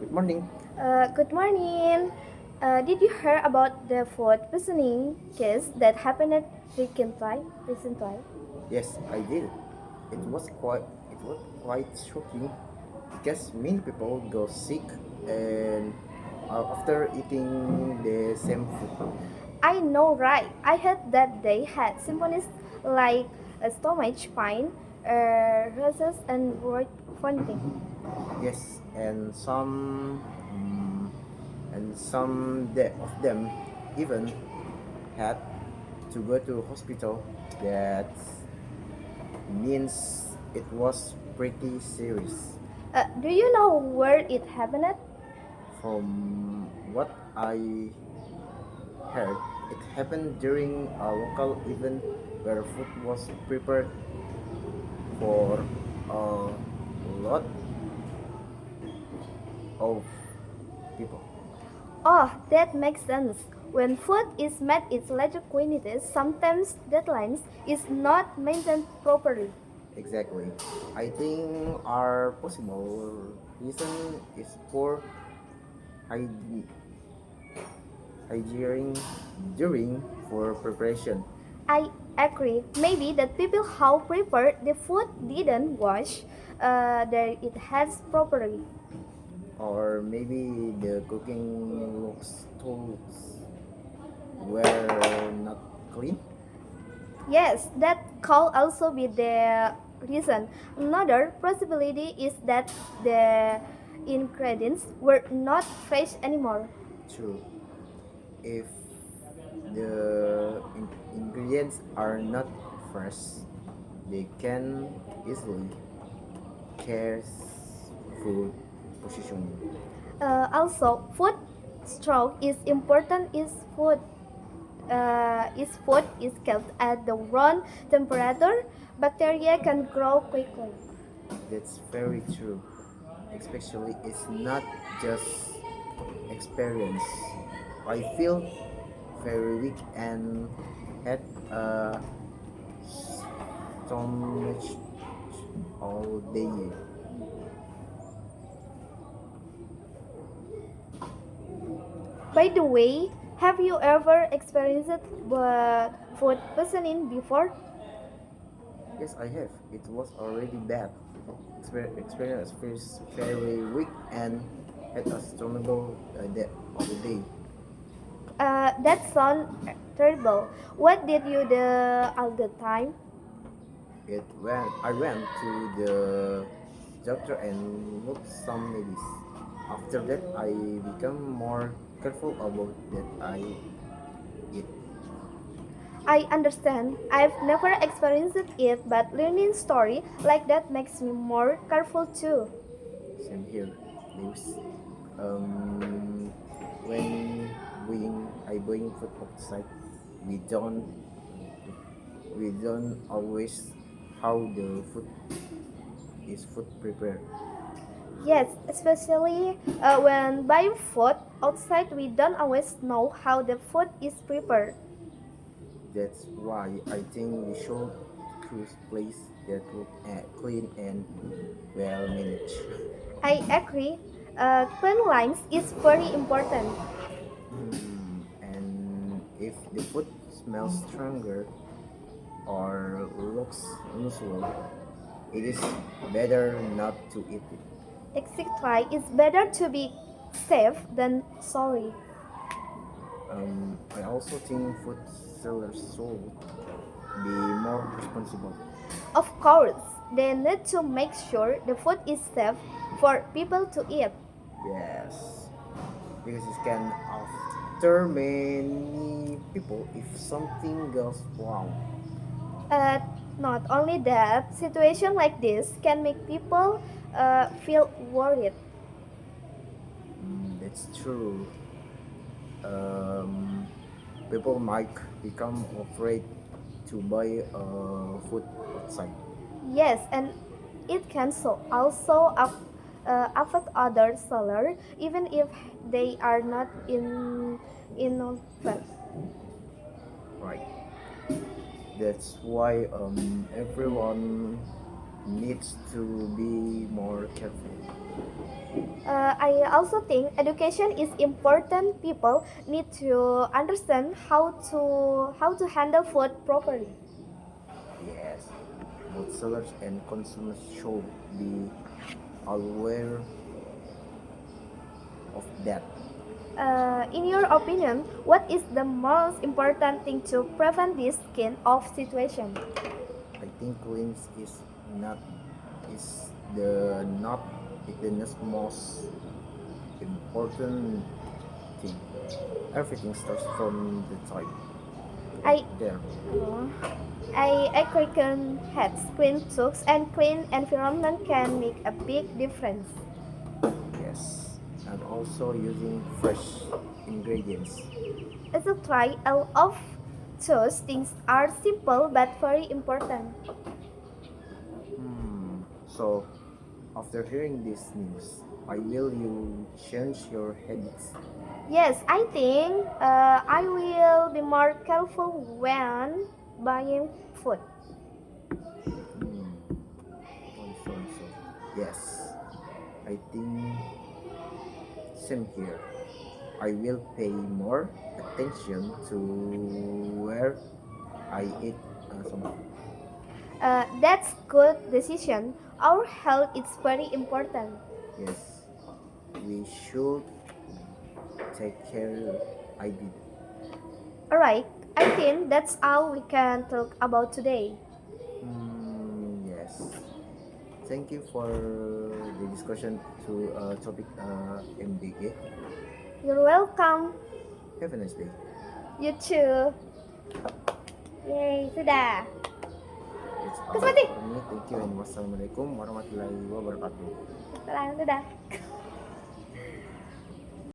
Good morning. Good morning. Did you hear about the food poisoning case that happened recently? Yes, I did. It was quite shocking because many people go sick and after eating the same food. I know, right? I heard that they had symptoms like stomach pain, rashes, and vomiting. Yes, of them even had to go to hospital. That means it was pretty serious. Do you know where it happened? From what I heard, it happened during a local event where food was prepared for a lot of people. Oh, that makes sense. When food is made in larger quantities, sometimes deadlines is not maintained properly. Exactly. I think our possible reason is poor hygiene hygiene during for preparation, I agree. Maybe that people how prepared the food didn't wash their it hands properly. or maybe the cooking looks tools were not clean. Yes, that could also be the reason. Another possibility is that the ingredients were not fresh anymore. True. If the ingredients are not fresh, they can easily cause food positioning. Also, food stroke is important. Food is kept at the wrong temperature, bacteria can grow quickly. That's very true. Especially, it's not just experience. I feel very weak and had so much all day. By the way, have you ever experienced food poisoning before? Yes, I have. It was already bad. Experience feels very weak and had a stomach of the day. That sounds terrible. What did you do all the time? I went to the doctor and looked some medicine. After that, I become more careful about that I eat. I understand. I've never experienced it, but learning story like that makes me more careful too. Same here, Lewis. Um, when I buying food outside, we don't we don't always how the food prepared. Yes, especially when buying food outside, we don't always know how the food is prepared. That's why I think we should choose place that look clean and well managed. I agree. Clean lines is very important. And if the food smells stronger or looks unusual, it is better not to eat it. Exactly, it's better to be safe than sorry. I also think food sellers should be more responsible. Of course, they need to make sure the food is safe for people to eat. Yes, because it can after many people if something goes wrong. Uh, Not only that, situation like this can make people feel worried. That's true. Um, People might become afraid to buy food outside. Yes, and it can also affect other sellers even if they are not in innocent. Right. That's why everyone needs to be more careful. I also think education is important. People need to understand how to handle food properly. Yes, both sellers and consumers should be aware of that. In your opinion, what is the most important thing to prevent this kind of situation? I think cleans not is the not is the next most important thing. Everything starts from the top. I There. uh, I clean heads, clean tools, and clean environment can make a big difference. Yes. And also using fresh ingredients. As a try, all of those things are simple but very important. So after hearing this news, I will you change your habits. Yes, I think I will be more careful when buying food. Hmm. Also. Yes. I think same here. I will pay more attention to where I eat something. That's good decision. Our health is very important. Yes, we should take care. I did. Alright, I think that's all we can talk about today. Yes. Thank you for the discussion to topic MBG. You're welcome. Have a nice day. You too. Yay, sudah. It's all Terus mati. for me. Thank you and wassalamualaikum warahmatullahi wabarakatuh. Salam, sudah.